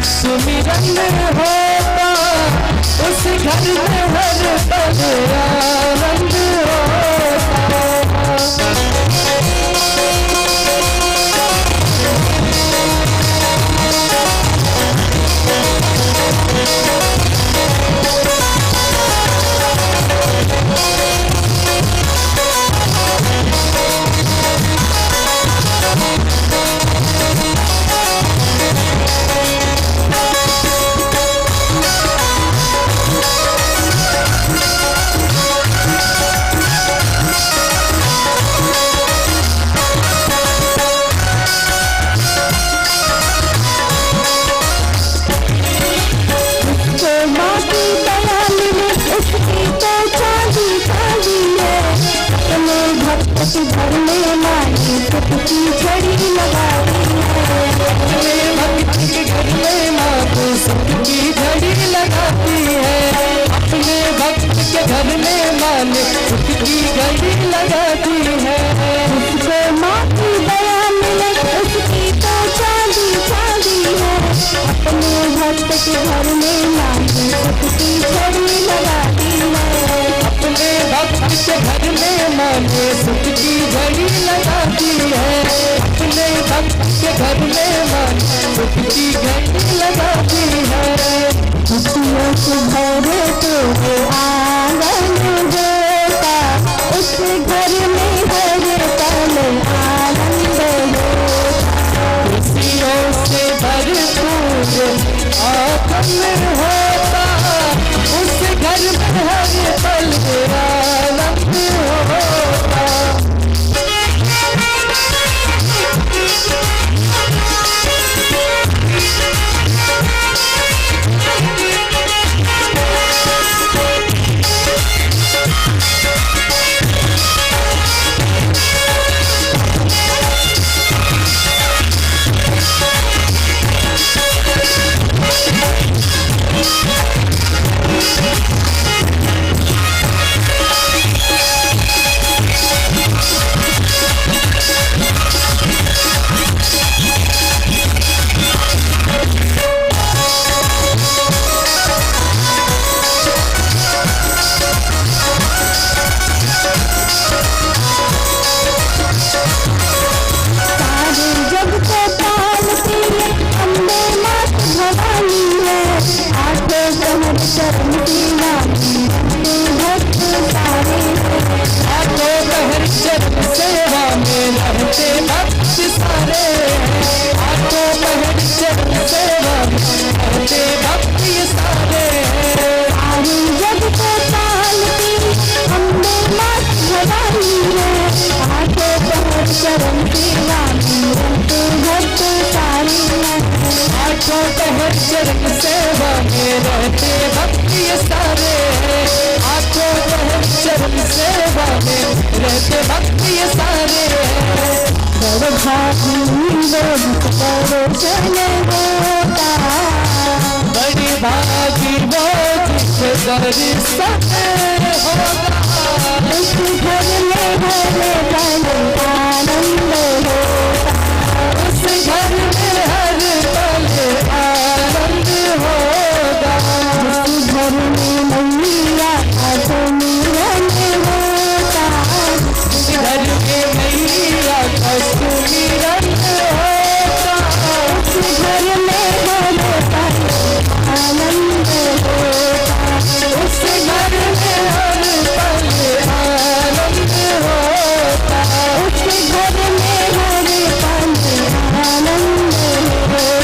सुमिरन होता उस घर में हर पल आनंद होता। घर में मानी सबकी घड़ी लगा दी है, भक्त के घर में माँ तो सबकी घड़ी लगाती है। अपने भक्त के घर में माँ ने सबकी घड़ी लगाती है। उसको माँ की दया मिले उसकी तो चांदी चांदी है। अपने भक्त के घर में माँ ने सबकी घड़ी लगाती है। अपने भक्त के घर में माँ ने सबकी घड़ी लगाती है। अपने भक्त के घर में माँ सबकी घड़ी लगाती है। खुशियों से भरे तो आंगन होता उस घर में हर पल आनंद होता। खुशियों से भरपूर आंगन होता उस घर में हर पल आनंद होता। चरण सेवा में रहते भक्त ये सारे हैं। आंखों में चरण सेवा में रहते भक्त ये सारे हैं। बड़ भागी लोग दर्शन होता, बड़ी भागी लोग दर्शन होगा। उस घर में हर पल आनंद होता, उस घर में हर पल आनंद होगा। उस घर में मैया का सुमिरन होता, उस घर में मैया का सुमिरन होता। उस घर में हर पल आनंद होता, उस घर में हर पल आनंद होता। उस घर में हर पल आनंद होता,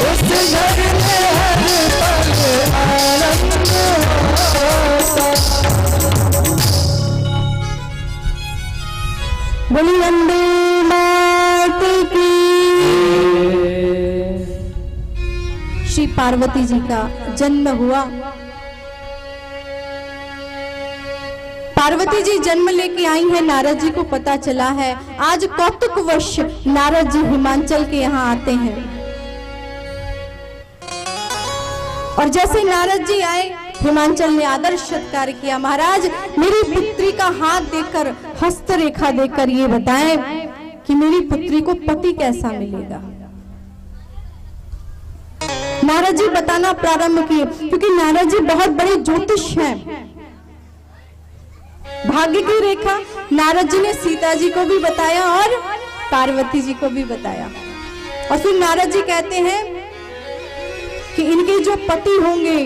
उस घर में हर पल आनंद होता। बोली वंदे मातरम की। श्री पार्वती जी का जन्म हुआ। पार्वती जी जन्म लेके आई हैं, नारद जी को पता चला है। आज कौतुकवश नारद जी हिमांचल के यहाँ आते हैं और जैसे नारद जी आए, हिमांचल ने आदर सत्कार किया। महाराज, मेरी पुत्री का हाथ देखकर, हस्तरेखा देखकर ये बताएं कि मेरी पुत्री को पति कैसा मिलेगा। नारद जी बताना प्रारंभ किए, क्योंकि नारद जी बहुत बड़े ज्योतिष हैं। भाग्य की रेखा नारद जी ने सीता जी को भी बताया और पार्वती जी को भी बताया। और फिर नारद जी कहते हैं कि इनके जो पति होंगे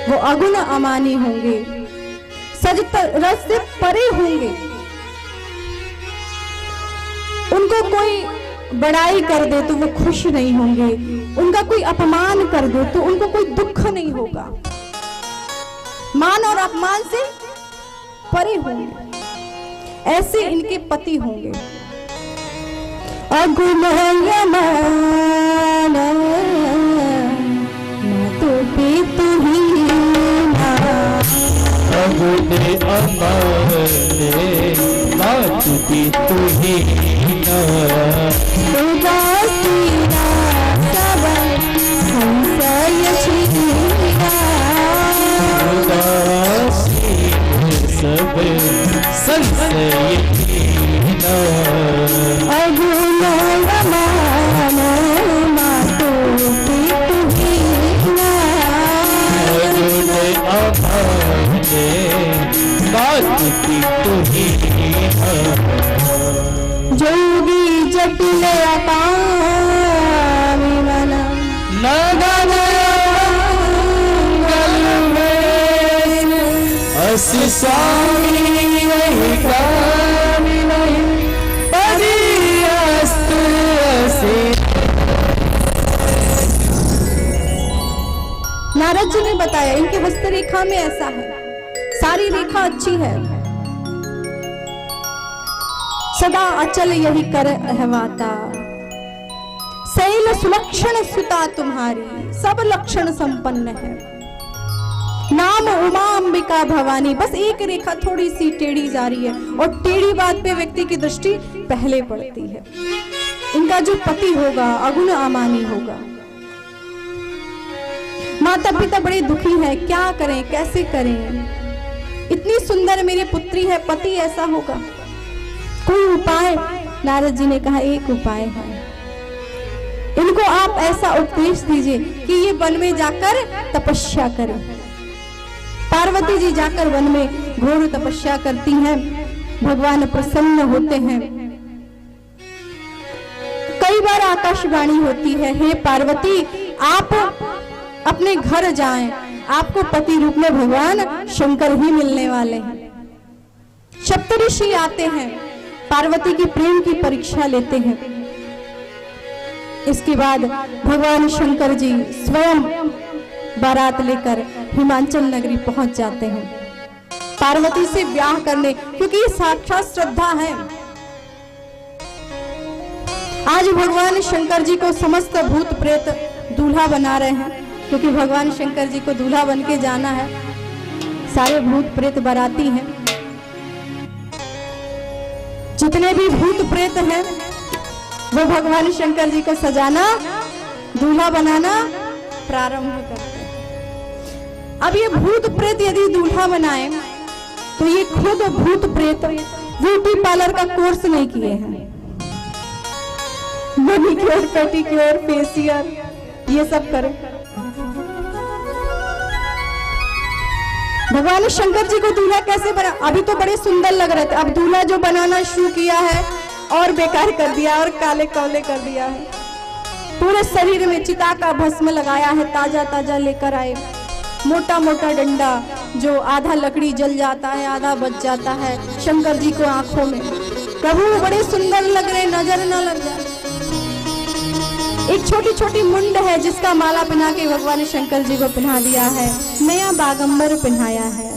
वो अगुण अमानी होंगे, सज रस से परे होंगे। उनको कोई बड़ाई कर दे तो वो खुश नहीं होंगे, उनका कोई अपमान कर दे तो उनको कोई दुख नहीं होगा। मान और अपमान से परे होंगे, ऐसे इनके पति होंगे। अगुण तो पे तू ही बात भी तू ही सब संशय बात की तू ही जोगी जटिल नारद जी ने बताया इनके हस्तरेखा में ऐसा है, सारी रेखा अच्छी है, सदा अचल यही कर रहवाता, शैल सुलक्षण सुता तुम्हारी, सब लक्षण संपन्न है, नाम उमा अंबिका भवानी। बस एक रेखा थोड़ी सी टेढ़ी जा रही है और टेढ़ी बात पे व्यक्ति की दृष्टि पहले पड़ती है। इनका जो पति होगा अगुण अमानी होगा। माता पिता बड़े दुखी हैं, क्या करें कैसे करें, इतनी सुंदर मेरी पुत्री है, पति ऐसा होगा, कोई उपाय? नारद जी ने कहा एक उपाय है, इनको आप ऐसा उपदेश दीजिए कि ये वन में जाकर तपस्या करें। पार्वती जी जाकर वन में घोर तपस्या करती हैं, भगवान प्रसन्न होते हैं। कई बार आकाशवाणी होती है, हे पार्वती आप अपने घर जाएं, आपको पति रूप में भगवान शंकर ही मिलने वाले हैं। सप्तऋषि आते हैं, पार्वती की प्रेम की परीक्षा लेते हैं। इसके बाद भगवान शंकर जी स्वयं बारात लेकर हिमाचल नगरी पहुंच जाते हैं पार्वती से ब्याह करने, क्योंकि ये साक्षात श्रद्धा है। आज भगवान शंकर जी को समस्त भूत प्रेत दूल्हा बना रहे हैं, क्योंकि भगवान शंकर जी को दूल्हा बन के जाना है। सारे भूत प्रेत बाराती हैं, जितने भी भूत प्रेत हैं वो भगवान शंकर जी को सजाना, दूल्हा बनाना प्रारंभ करते हैं। अब ये भूत प्रेत यदि दूल्हा बनाए तो ये खुद भूत प्रेत ब्यूटी पार्लर का कोर्स नहीं किए हैं, मैनिक्योर पेडिक्योर फेशियल ये सब करें। भगवान शंकर जी को दूल्हा कैसे बना? अभी तो बड़े सुंदर लग रहे थे, अब दूल्हा जो बनाना शुरू किया है और बेकार कर दिया और काले कौले कर दिया है। पूरे शरीर में चिता का भस्म लगाया है, ताजा ताजा लेकर आए, मोटा मोटा डंडा जो आधा लकड़ी जल जाता है आधा बच जाता है शंकर जी को आंखों में। प्रभु बड़े सुंदर लग रहे, नजर न लग जाए। एक छोटी छोटी मुंड है जिसका माला पहना के भगवान शंकर जी को पहना दिया है, नया बागंबर पहनाया है।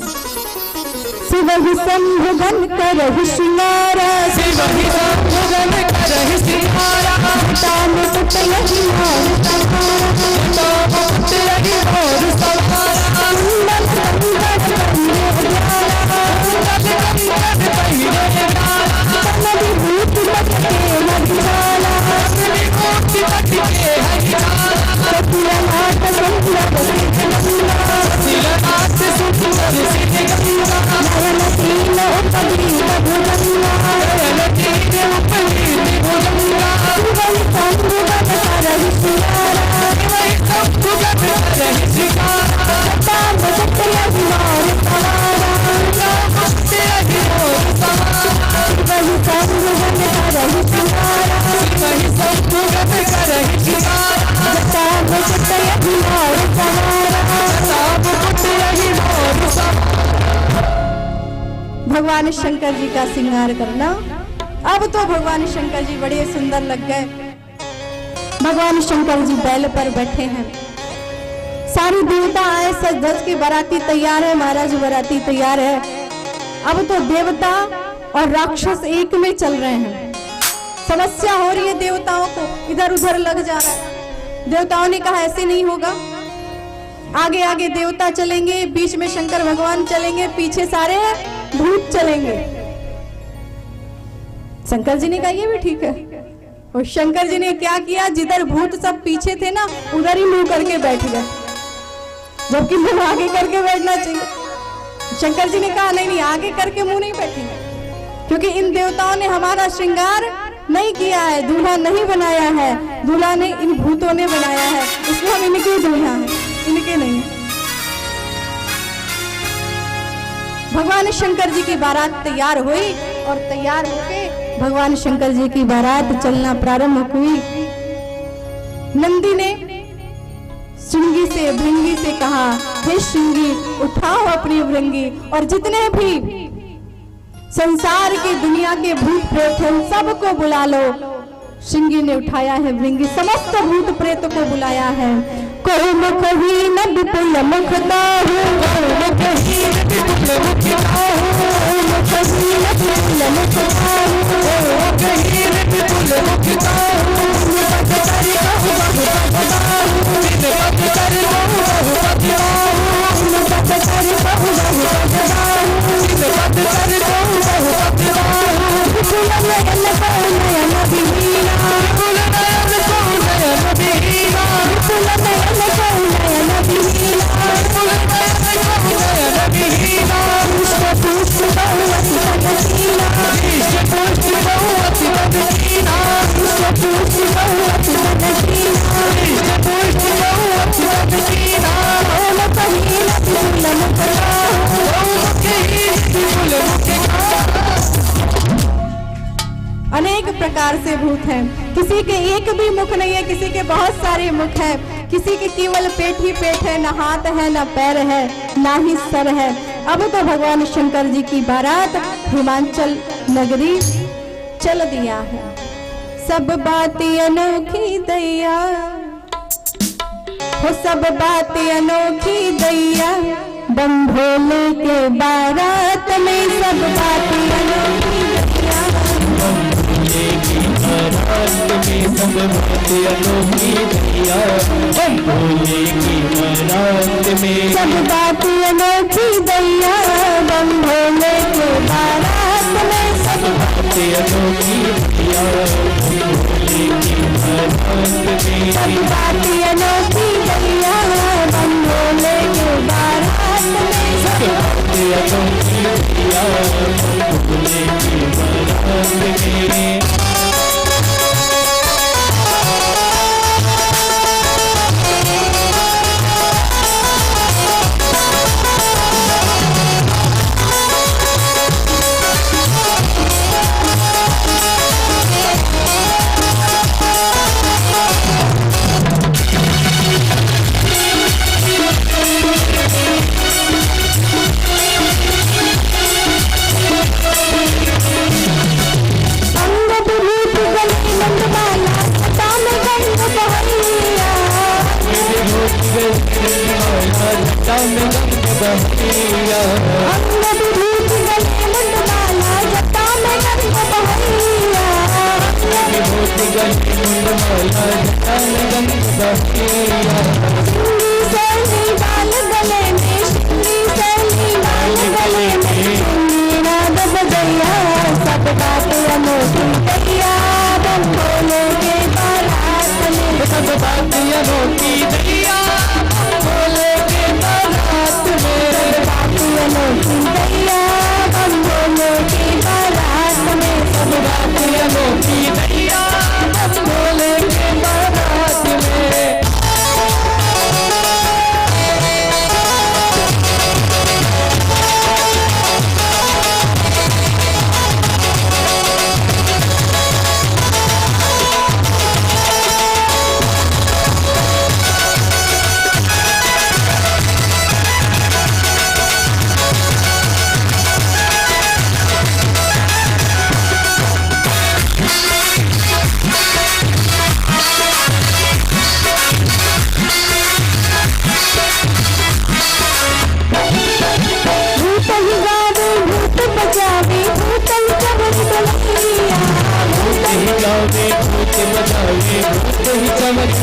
शिव ही संभुगन करहि श्रृंगार, शिव ही संभुगन करहि श्रृंगार, ताम पुतलहि मोर सहारा, ताम पुतलहि मोर सहारा, सुंदर सुंदर पहिरे प्यारा, सुंदर सुंदर पहिरे प्यारा, नदी भूत लटके हरियाला, नदी भूत लटके हरियाला, सतिलनाथ सुंदर सिद्धगंगा, सतिलनाथ सुंदर सिद्धगंगा, नयन तीन उपदीप भुजंगा, नयन तीन उपदीप भुजंगा, करहि शिकारा, जटा में जट यही मोर सवारा, मुकुट यही मोर सवारा, वही संगन करहि शिकारा, वही संगन करहि शिकारा, जटा में जट यही मोर सवारा। मुकुट यही मोर सवारा। भगवान शंकर जी का श्रृंगार करना। अब तो भगवान शंकर जी बड़े सुंदर लग गए। भगवान शंकर जी बैल पर बैठे हैं, सारी देवता आए, सज धज के बाराती तैयार है, महाराज बाराती तैयार है। अब तो देवता और राक्षस एक में चल रहे हैं। समस्या हो रही है देवताओं को, इधर उधर लग जा रहा है। देवताओं ने कहा ऐसे नहीं होगा, आगे आगे देवता चलेंगे, बीच में शंकर भगवान चलेंगे, पीछे सारे भूत चलेंगे। शंकर जी ने कहा ये भी ठीक है। और शंकर जी ने क्या किया, जिधर भूत सब पीछे थे ना, उधर ही मुंह करके बैठ गए, जबकि मुंह आगे करके बैठना चाहिए। शंकर जी ने कहा नहीं नहीं, आगे करके मुंह नहीं बैठेंगे, क्योंकि इन देवताओं ने हमारा श्रृंगार नहीं किया है, दूल्हा नहीं बनाया है, दूल्हा ने इन भूतों ने बनाया है, इसलिए हम इनके दूल्हा हैं, इनके नहीं। भगवान शंकर जी की बारात तैयार हुई और तैयार होके भगवान शंकर जी की बारात चलना प्रारंभ हुई। नंदी ने श्रृंगी से भृंगी से कहा, हे श्रृंगी उठाओ अपनी भृंगी और जितने भी संसार की दुनिया के भूत प्रेत हैं सबको बुला लो। श्रृंगी ने उठाया है भृंगी, समस्त भूत प्रेत को बुलाया है। कोई मुखहीन विपुल मुखदाहु, मुखहीन विपुल मुखदाहु, मुखहीन विपुल मुखदाहु, मुखहीन विपुल मुखदाहु, निपट करि कहु बहु पदाहु, निपट करि कहु बहु पदाहु, निपट करि कहु बहु पदाहु, निपट करि कहु बहु पदाहु। विपुल नयन कौ नयन विहीना, विपुल नयन कौ नयन विहीना, विपुल नयन कौ नयन विहीना, विपुल नयन कौ नयन विहीना। पुष्प पुष्प बहु अति तदहीना, पुष्प पुष्प बहु अति तदहीना, पुष्प पुष्प बहु अति तदहीना, पुष्प पुष्प बहु अति तदहीना। ओम कहीन विपुल मुखदाहु, ओम कहीन विपुल मुखदाहु। अनेक प्रकार से भूत हैं, किसी के एक भी मुख नहीं है, किसी के बहुत सारे मुख है, किसी के केवल पेट ही पेट है, ना हाथ है, ना पैर है, ना ही सर है। अब तो भगवान शंकर जी की बारात हिमाचल नगरी चल दिया है। सब बातें अनोखी दैया हो, सब बातें अनोखी दैया, बम भोले के बारात में सब बातें अनोखी दैया, बारात में सब बातें अनोखी दैया, भोले की बारात में सब बातें अनोखी दैया, बम भोले के बारात में सब बातें अनोखी दैया, भोले की बारात में सब बातें अनोखी दैया, बम भोले के बारात में सब बातें अनोखी दैया, भोले की बारात में।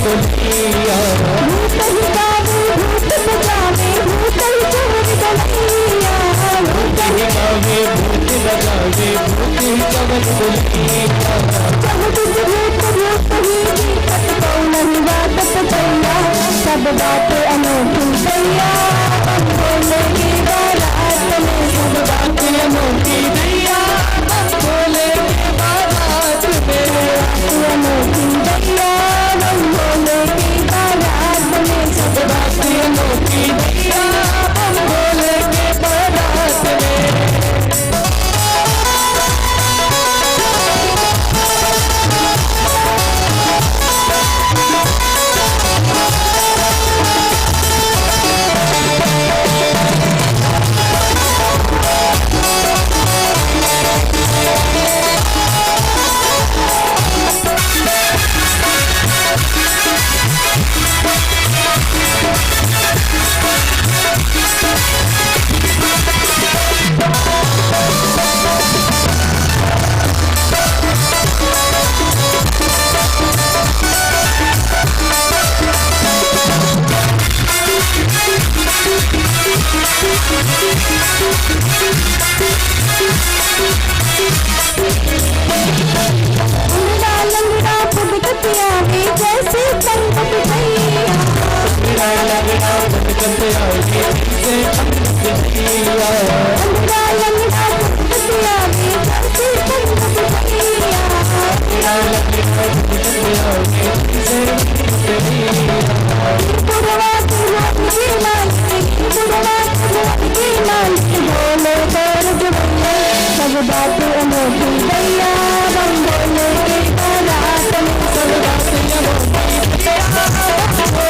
को लिया। भूत ही गावे भूत बजावे भूत ही चोर गलैया। भूत ही गावे भूत लगावे भूत ही चवन को लिया। जब तुझ भूत भूत ही दीपक कौन ही बात पचैया। सब बातें अनोखी दैया हम भोले की बारात में। सब बातें अनोखी दैया हम भोले की बारात में। अनोखी दैया हम भोले की बारात में। सब बातें अनोखी दैया हम भोले की बारात में। लंगड़ा फुदकत आवे जैसे पंख बिछैया। लंगड़ा फुदकत आवे जैसे पंख बिछैया। लंगड़ा फुदकत आवे जैसे पंख बिछैया। लंगड़ा फुदकत आवे जैसे पंख बिछैया। बुढ़वा की मालिक बुढ़वा की मालिक बोले कर जुबैया। सब बातें अनोखी दैया हम भोले की बारात में। सब बातें अनोखी दैया हम भोले की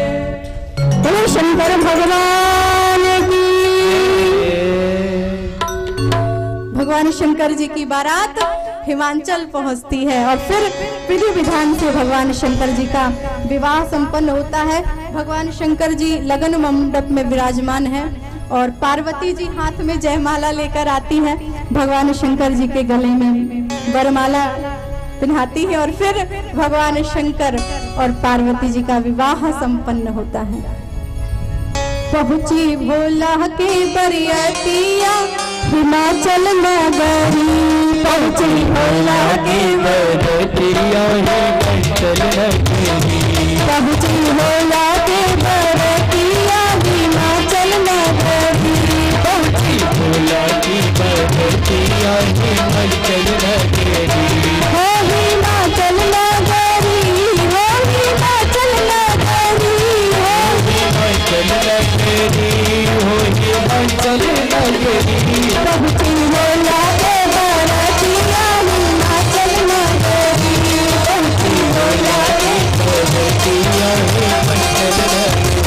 बारात में। बोलो शंकर भगवान की। भगवान शंकर जी की बारात हिमाचल पहुंचती है और फिर विधि विधान से भगवान शंकर जी का विवाह संपन्न होता है। भगवान शंकर जी लगन मंडप में विराजमान है और पार्वती जी हाथ में जयमाला लेकर आती है। भगवान शंकर जी के गले में वरमाला पहनाती है और फिर भगवान शंकर और पार्वती जी का विवाह संपन्न होता है। पहुंची भोला के बरियतिया हिमाचल नगरी। पहुंची भोला के बरियतिया हिमाचल नगरी। पहुंची भोला के बरियतिया हिमाचल नगरी। पहुंची भोला की बरियतिया हिमाचल नगरी। हो हिमाचल नगरी हो हिमाचल नगरी हो हिमाचल नगरी हो हिमाचल नगरी। पहुंची भोला के बरियतिया हिमाचल नगरी। पहुंची भोला के बरियतिया हिमाचल नगरी।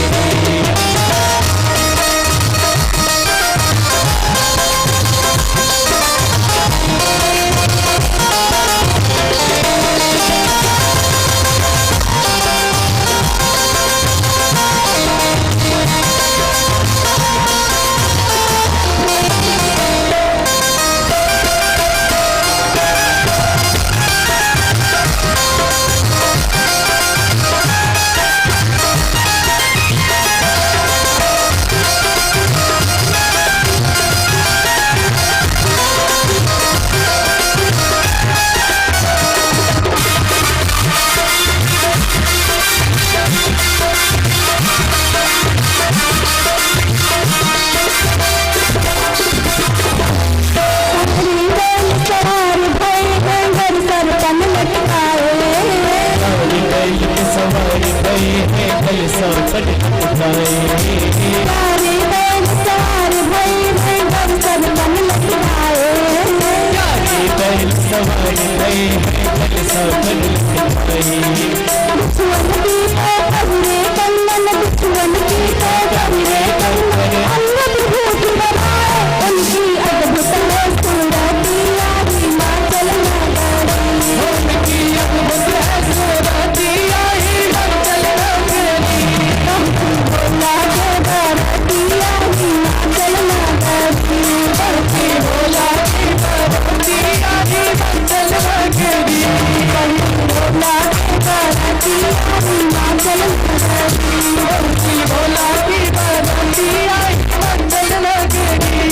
हिमाचल नगरी। भोला की बाराती आई हिमाचल नगरी।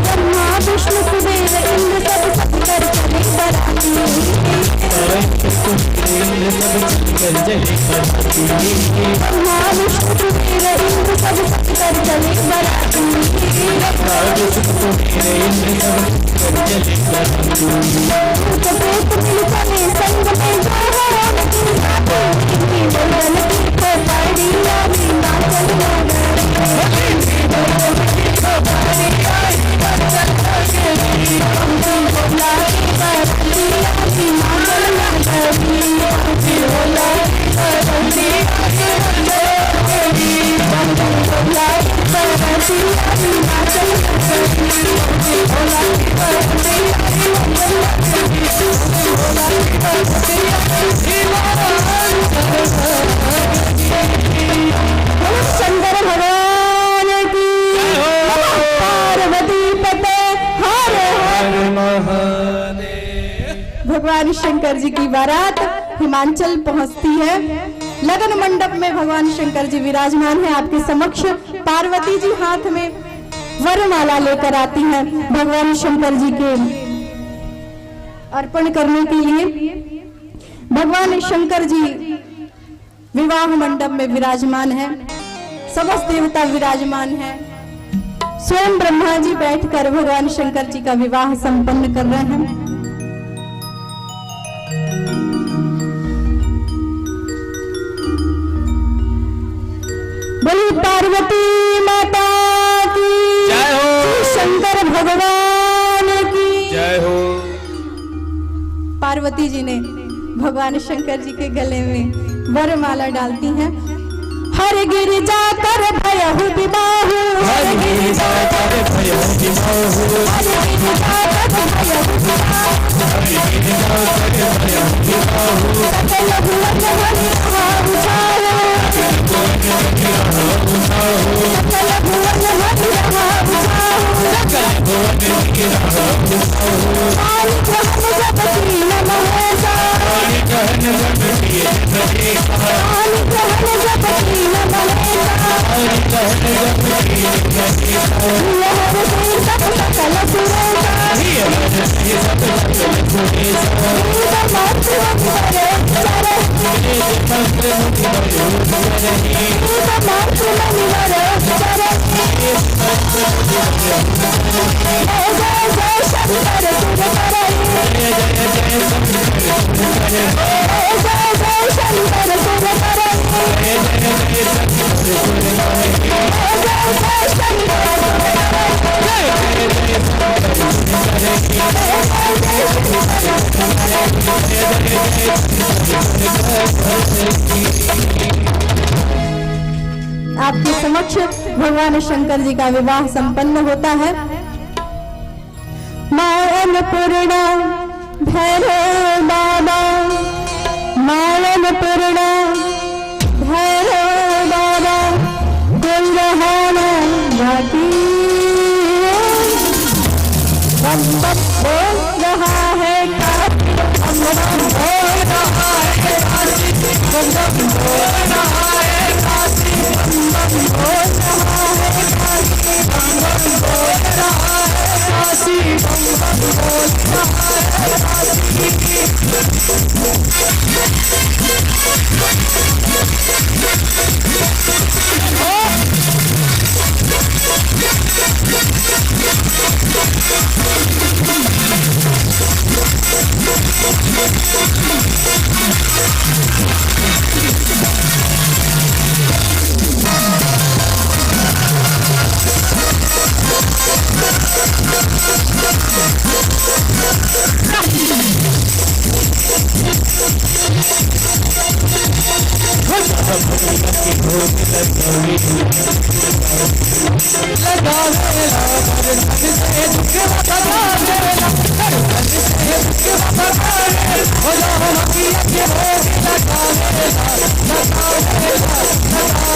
ब्रह्मा विष्णु कुबेर इंद्र सब सब कर चले बराती। ब्रह्मा विष्णु कुबेर इंद्र सब सब कर चले बराती। भूत प्रेत मिल चले संग में जो हराम की बातें। इनकी दुल्हन की खोपड़ी आई हिमाचल नगरी। भोला की बाराती आई हिमाचल नगरी। भोला की बाराती आई हिमाचल नगरी। भोला की बाराती आई हिमाचल नगरी। शंकर भगवान की पार्वती पते हर हर महादेव। भगवान शंकर जी की बारात हिमाचल पहुंचती है। लगन मंडप में भगवान शंकर जी विराजमान है आपके समक्ष। पार्वती जी हाथ में वरमाला लेकर आती हैं भगवान शंकर जी के अर्पण करने के लिए। भगवान शंकर जी विवाह मंडप में विराजमान है। समस्त देवता विराजमान है। स्वयं ब्रह्मा जी बैठकर भगवान शंकर जी का विवाह संपन्न कर रहे हैं। बोली पार्वती माता की जय हो। शंकर भगवान की जय हो। पार्वती जी ने भगवान शंकर जी के गले में वरमाला डालती हैं। हर गिर जाकर भयहु विबाहु। हर गिर जाकर भयहु विबाहु। हर गिर जाकर भयहु विबाहु। सकल भुवन हरि रहा बुझायो। सकल भुवन हरि रहा बुझायो। पानी ग्रहण जब कीन महेशा। पानी ग्रहण जब कीन महेशा। लहर से सब सकल सुरेशा। आपके समक्ष भगवान शंकर जी का विवाह संपन्न होता है। माँ अन्नपूर्णा भैरव बाबा। माँ अन्नपूर्णा भैरव बाबा। कोई रहाना बाकी। बम बम बोल रहा है काशी। बम बम बोल रहा है काशी। बम बम बोल रहा है काशी। बम बम बोल रहा है काशी। बम बम बोल रहा है काशी। बम बम बोल रहा है काशी। भैया की भोग लगावे लगावेला गर्दन से झुकवा लगावेला गर्दन से झुकवा लगावे हो जाओ भैया की भोग लगावेला लगावेला लगावेला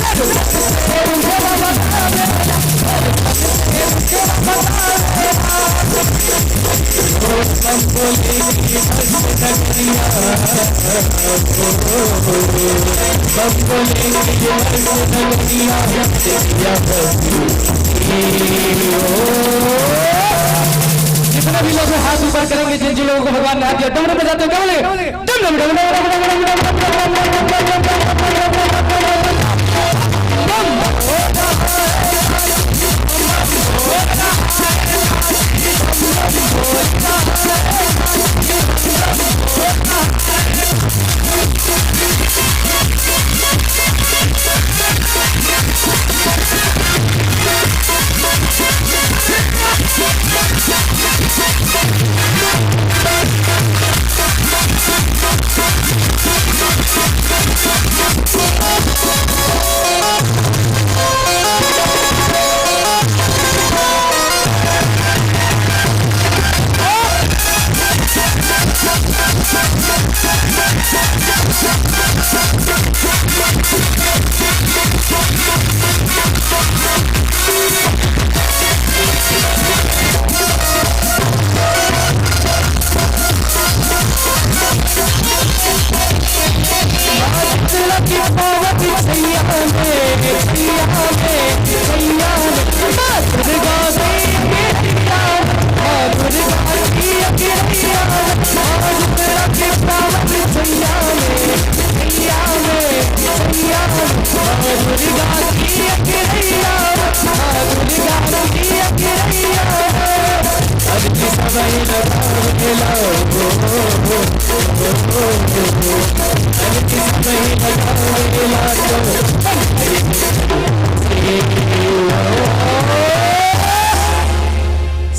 गर्दन से झुकवा लगावेला गर्दन से झुकवा लगावेला बम बोलेगी बस नगरिया बम बोलेगी बस नगरिया नगरिया जितने भी लोग हाथ ऊपर करेंगे जिन जिन लोगों को भगवान ने हाथ दिया डमरू बजाते डमरू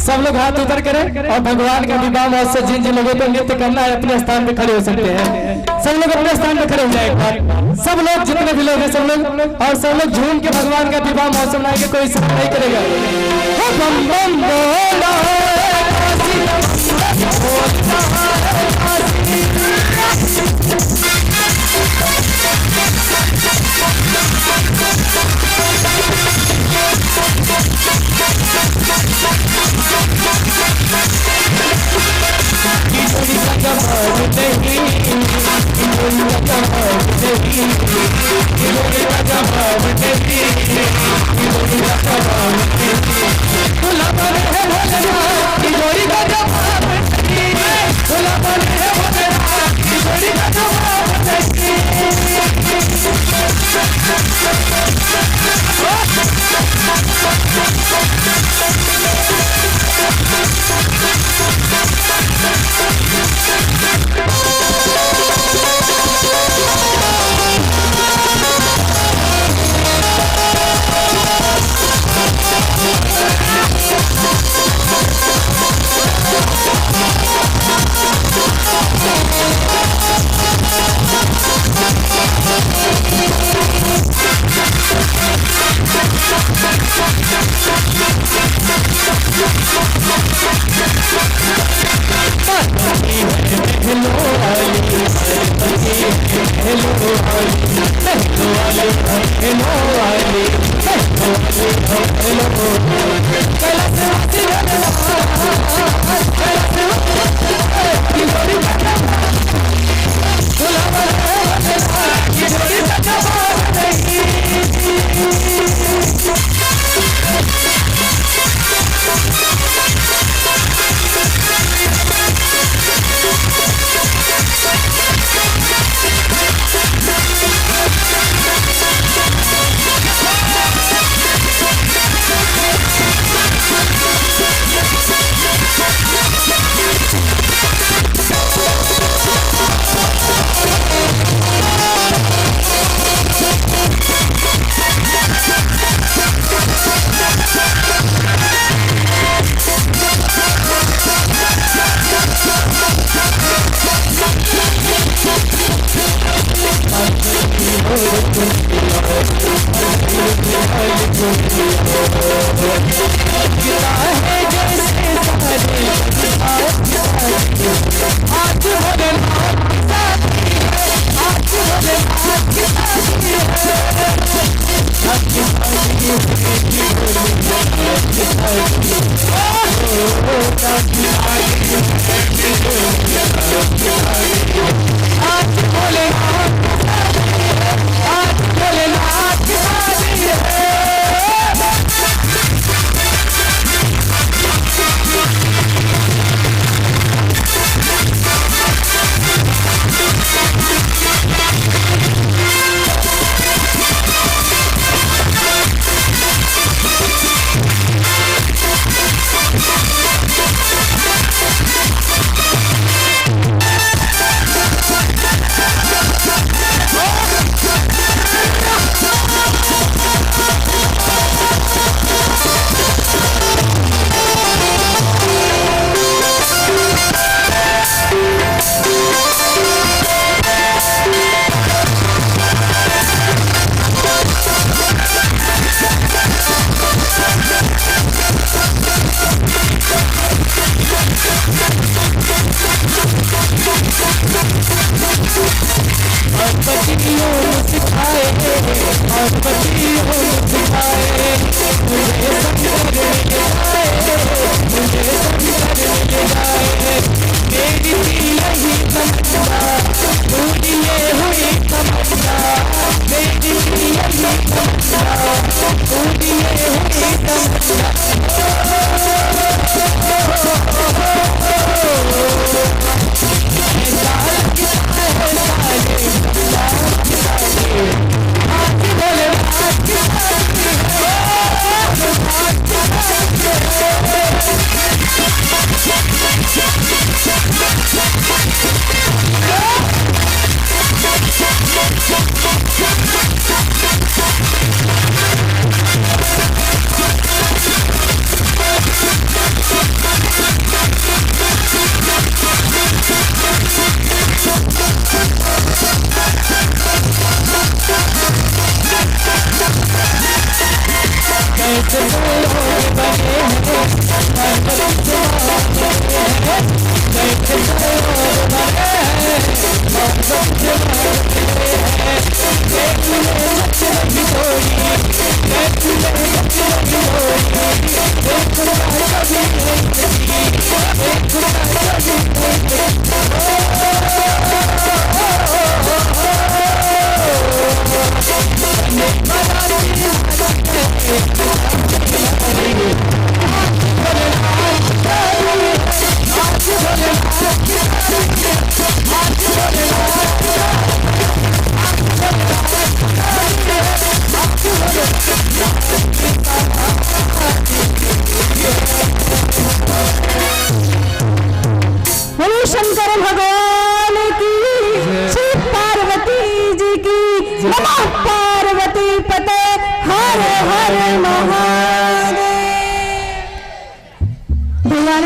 सब लोग हाथ ऊपर करें और भगवान का विवाह महोत्सव जिन जिन लोगों को नृत्य करना है अपने स्थान पे खड़े हो सकते हैं। सब लोग अपने स्थान पे खड़े हो जाए एक बार। सब लोग जितने भी लोग हैं सब लोग और सब लोग झूम के भगवान का विवाह महोत्सव मनाएंगे, कोई शर्म नहीं करेगा। बम बम बोला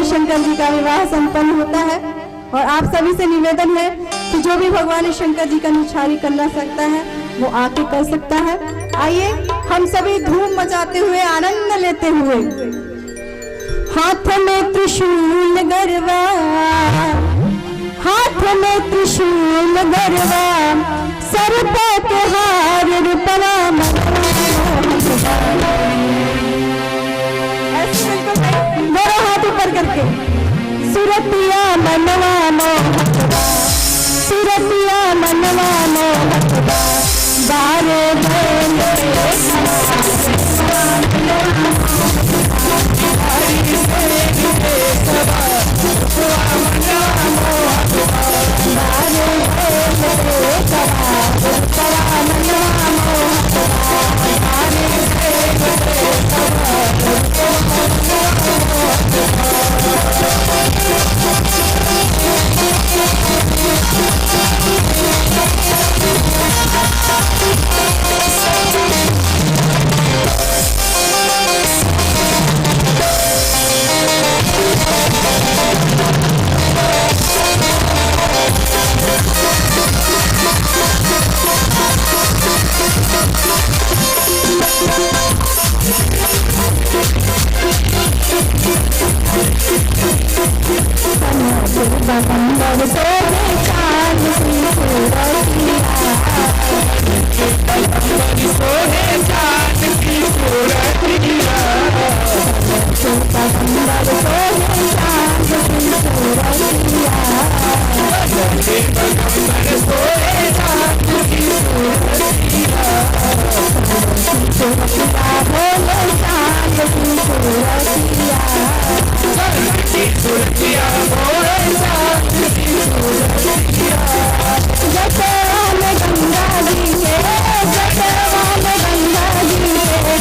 शंकर जी का विवाह संपन्न होता है और आप सभी से निवेदन है कि जो भी भगवान शंकर जी का निछारी करना सकता है वो आके कर सकता है। आइए हम सभी धूम मचाते हुए आनंद लेते हुए, हाथ में त्रिशूल गरबा, हाथ में त्रिशूल गरबा, सर पे के हार रूपना, मेरा हाथ ऊपर करके, सुरतिया मनवा मोहतबा, सुरतिया मनवा मोहतबा, बारे सूरतिया भोले चांद की सूरतिया जटवा में गंगा जी के जटवा में गंगा जी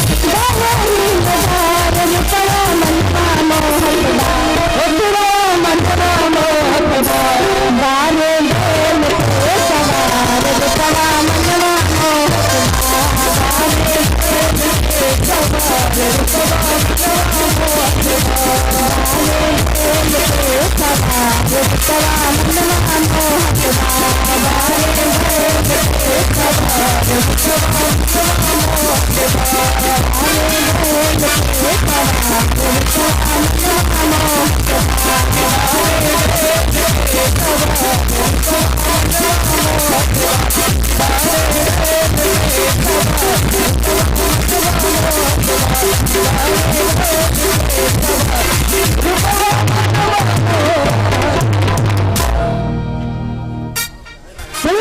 के बहनी बहार रूपवा मनवा मोहक बारे बेल पे सवार रूपवा मनवा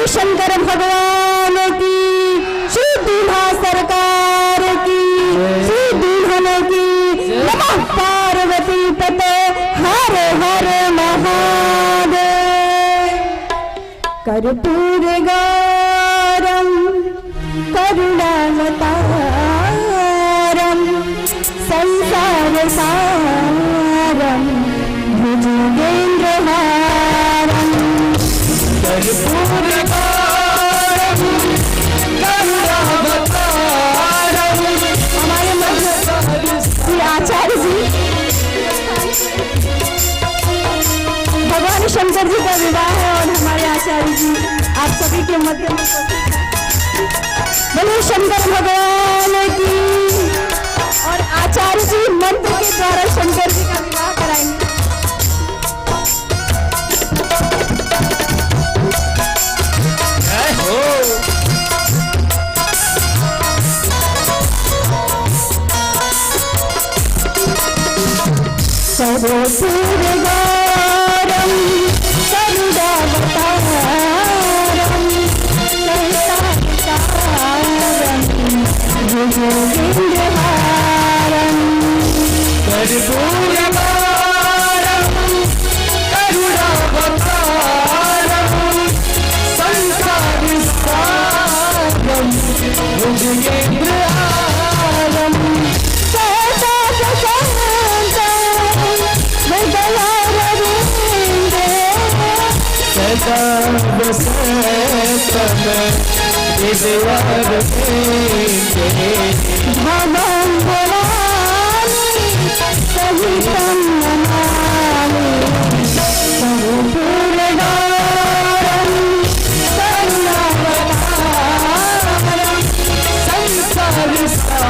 शंकर भगवान की, श्री दूल्हा सरकार की, श्री दुल्हन की, नमः पार्वती पते हर हर महादेव। कर्पूर गौरम करुणावतारम संसार सारम भुजगेन्द्रहारम। कर्पूर हमारे मध्य श्री आचार्य जी भगवान शंकर जी का विवाह है और हमारे आचार्य जी आप सभी के मध्य में बोलिए शंकर भगवान की। और आचार्य जी मंत्र के द्वारा शंकर जी का विवाह कराएंगे। कर्पूर गौरम करुणावतारम संसारसारम भुजगेन्द्रहारम। कर्पूर गौरम करुणावतारम संसारसारम भुजगेन्द्रहारम। भवं भवानी सहितं नमामि। कर्पूर गौरम करुणावतारम संसारसारम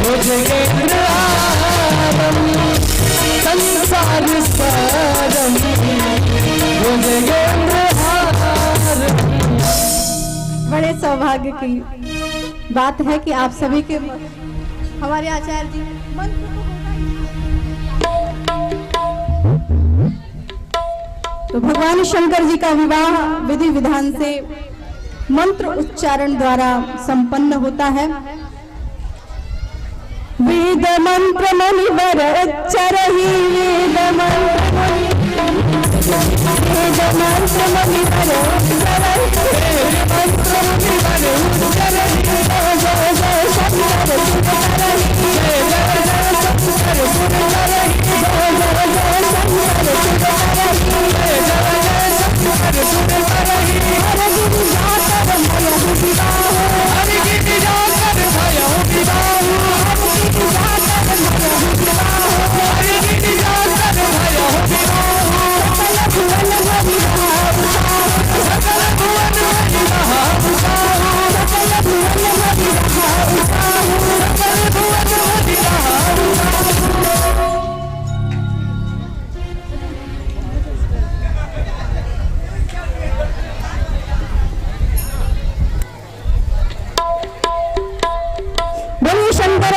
भुजगेन्द्रहारम संसारसारम भुजगेन्द्रहारम। बड़े सौभाग्य की बात है कि आप सभी के हमारे आचार्य जी तो भगवान शंकर जी का विवाह विधि विधान से मंत्र उच्चारण द्वारा संपन्न होता है। वेद मंत्र मुनिवर उच्चरहि वेद मंत्र मुनिवर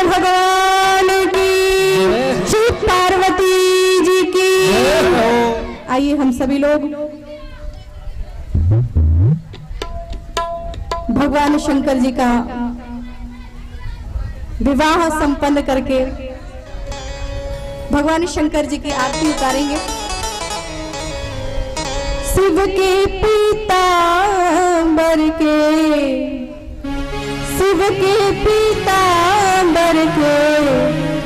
भगवान की, श्री पार्वती जी की। आइए हम सभी लोग भगवान शंकर जी का विवाह संपन्न करके भगवान शंकर जी की आरती उतारेंगे। शिव के पीतांबर के, शिव के पीतांबर के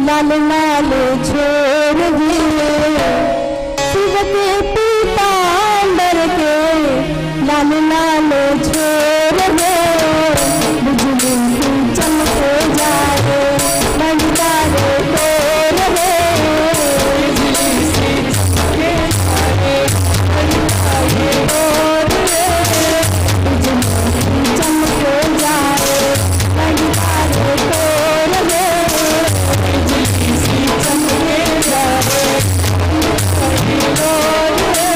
लाल लाल छोर दिए, शिव के पीतांबर के लाल लाल छोर दे, बिजली से चमके जाए मंदार तोर दे, बिजली से चमके जाए मंदार तोर दे, बिजली से चमके जाए मंदार तोर दे, बिजली से चमके जाए मंदार तोर दे।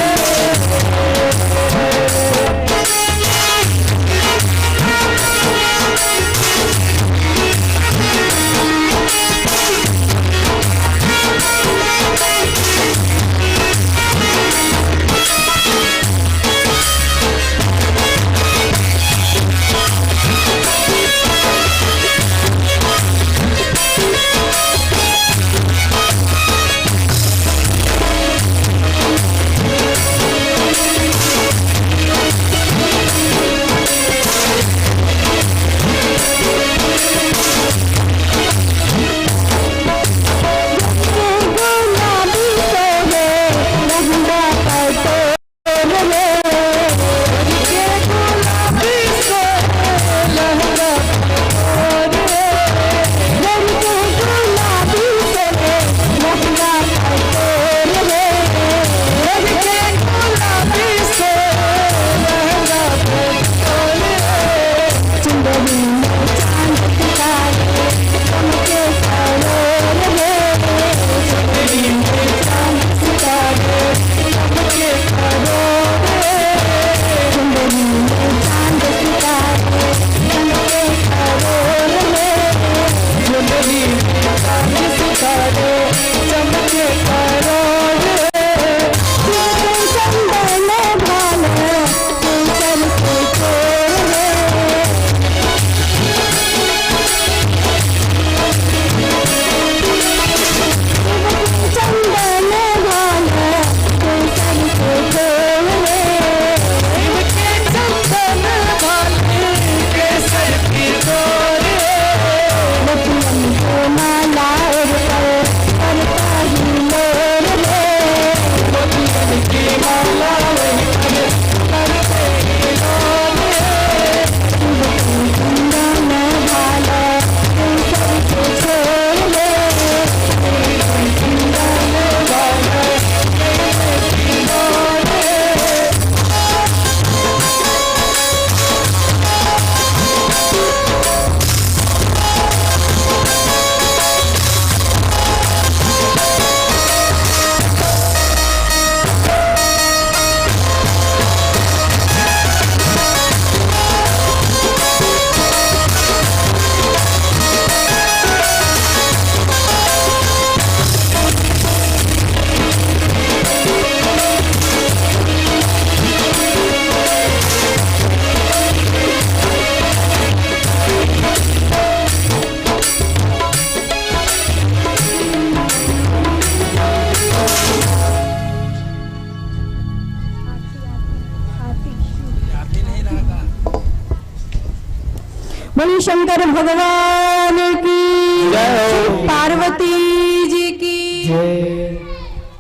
बोलिए शंकर भगवान की जय, पार्वती जी की जय।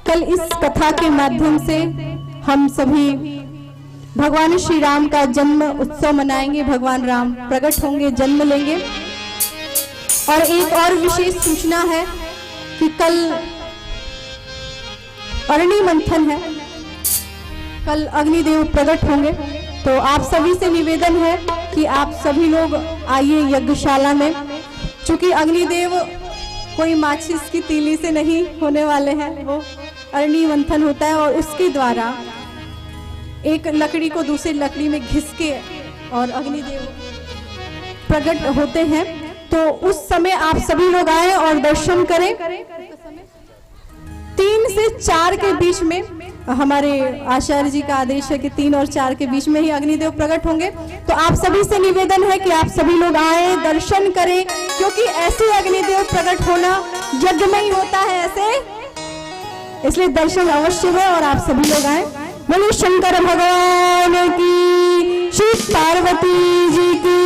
कल इस कथा के माध्यम से हम सभी भगवान श्री राम का जन्म उत्सव मनाएंगे। भगवान राम प्रकट होंगे, जन्म लेंगे। और एक और विशेष सूचना है कि कल अरणि मंथन है, कल अग्निदेव प्रकट होंगे। तो आप सभी से निवेदन है कि आप सभी लोग आइए यज्ञशाला में, क्योंकि अग्निदेव कोई माचिस की तीली से नहीं होने वाले हैं, वो अरणि मंथन होता है और उसके द्वारा एक लकड़ी को दूसरी लकड़ी में घिस के और अग्निदेव प्रकट होते हैं। तो उस समय आप सभी लोग आए और दर्शन करें। 3 से 4 के बीच में हमारे आचार्य जी का आदेश है कि 3 और 4 के बीच में ही अग्निदेव प्रकट होंगे। तो आप सभी से निवेदन है कि आप सभी लोग आए, दर्शन करें, क्योंकि ऐसे अग्निदेव प्रकट होना यज्ञ में ही होता है ऐसे, इसलिए दर्शन अवश्य है और आप सभी लोग आए। बोले शंकर भगवान की, शिव पार्वती जी की,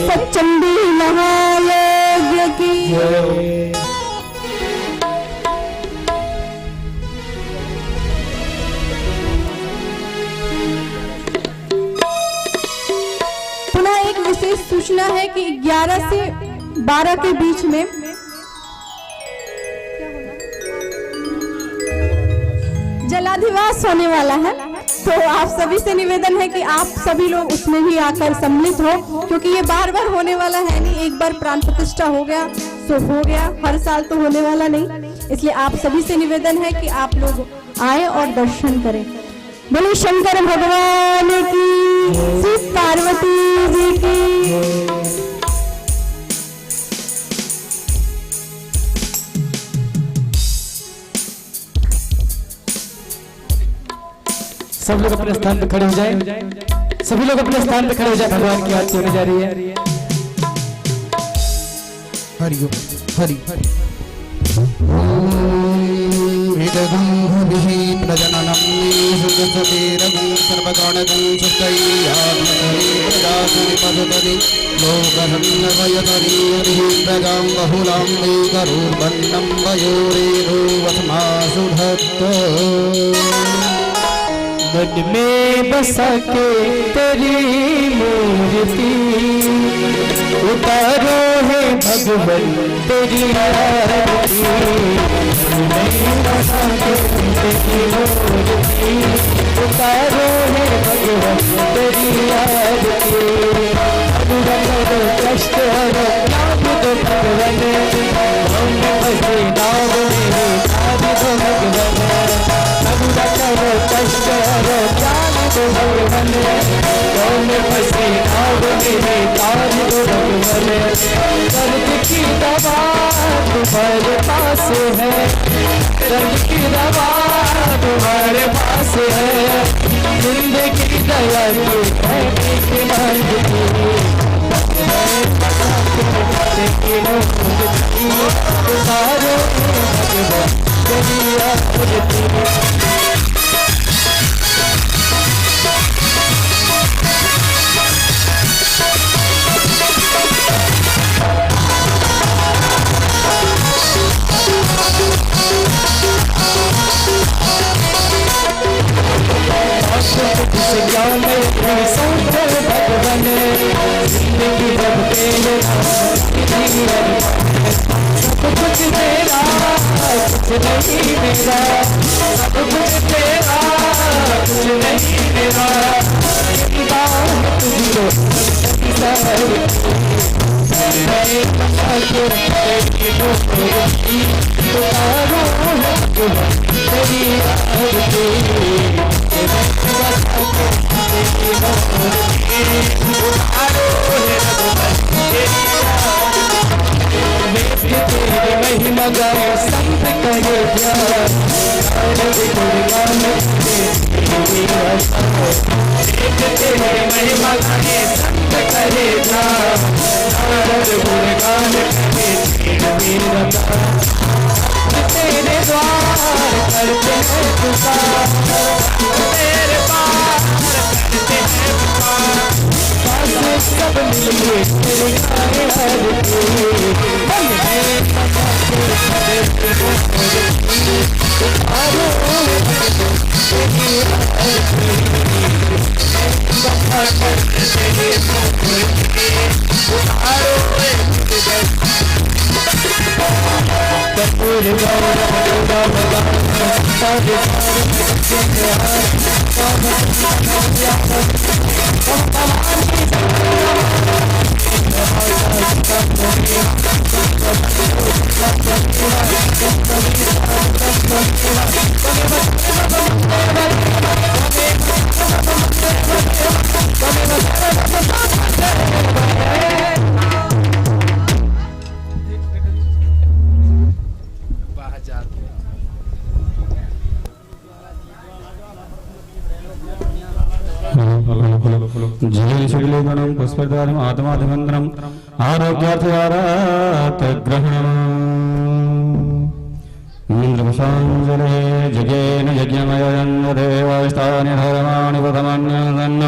सच्चंडी महायज्ञ की। एक विशेष सूचना है कि 11 से 12 के बीच में जलाधिवास होने वाला है। तो आप सभी से निवेदन है कि आप सभी लोग उसमें भी आकर सम्मिलित हो, क्योंकि ये बार बार होने वाला है नहीं, एक बार प्राण प्रतिष्ठा हो गया सो हो गया, हर साल तो होने वाला नहीं। इसलिए आप सभी से निवेदन है कि आप लोग आए और दर्शन करें। बोले शंकर भगवान की, शिव पार्वती जी की। सब लोग अपने स्थान पर खड़े हो जाएं, सभी लोग अपने स्थान पर खड़े हो जाएं। भगवान की आरती होने जा रही है। हरि हरि प्रजननम सुखसुतीरगं सर्वगणगं सुस्तैयात्मधीपदासुनिपदपदि लोकहन्नवयतरीयरिः प्रजां बहुलां वै करुर्वन्नं वयोरेरुवस्मासु भक्त। मन में बसा के तेरी मूर्ति उतारो है भगवन तेरी आरती। मन में बसा के तेरी मूर्ति उतारो है भगवन तेरी आरती। अनुरंग कष्ट हरो नाम दो भगवन, नाम भजे नाम मेरे नाम दो भगवन। करो कष्ट हरो ज्ञान दो भगवन, कौन फंसे नाव मेरे ताज दो भगवन। दर्द की दवा तुम्हारे पास है, दर्द की दवा तुम्हारे पास है। जिंदगी दया की मांगती, तुम्हारे भगवन तेरी आरती। भगवन जिंदगी जब तेरे सब कुछ तेरा कुछ नहीं मेरा, सब कुछ तेरा कुछ नहीं मेरा। तुझको महिमा गाए संत कहे ध्यान, महिमा गाए संत करे ध्यान। गुणगान तेरे द्वार करते हैं पुकार, तेरे पार करते हैं पुकार। सब मिलके तेरे गाए जय शुक्लगुणं पुष्पदारम् आत्मादिमन्त्रम् आरोग्यार्थग्रहणम् इंद्रपुषाञ्जले जगेन यज्ञमयन् देवास्तानि धर्माणि प्रथमन्यसन्न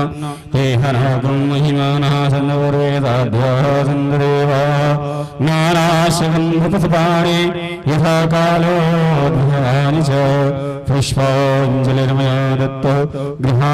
ते हनाकुं महिमानः सन्नवरेदाध्याः सन्ददेवा नानाशगन्धपुष्पाणि यथा कालो च पुष्पाञ्जलिर्मया दत्तो गृहा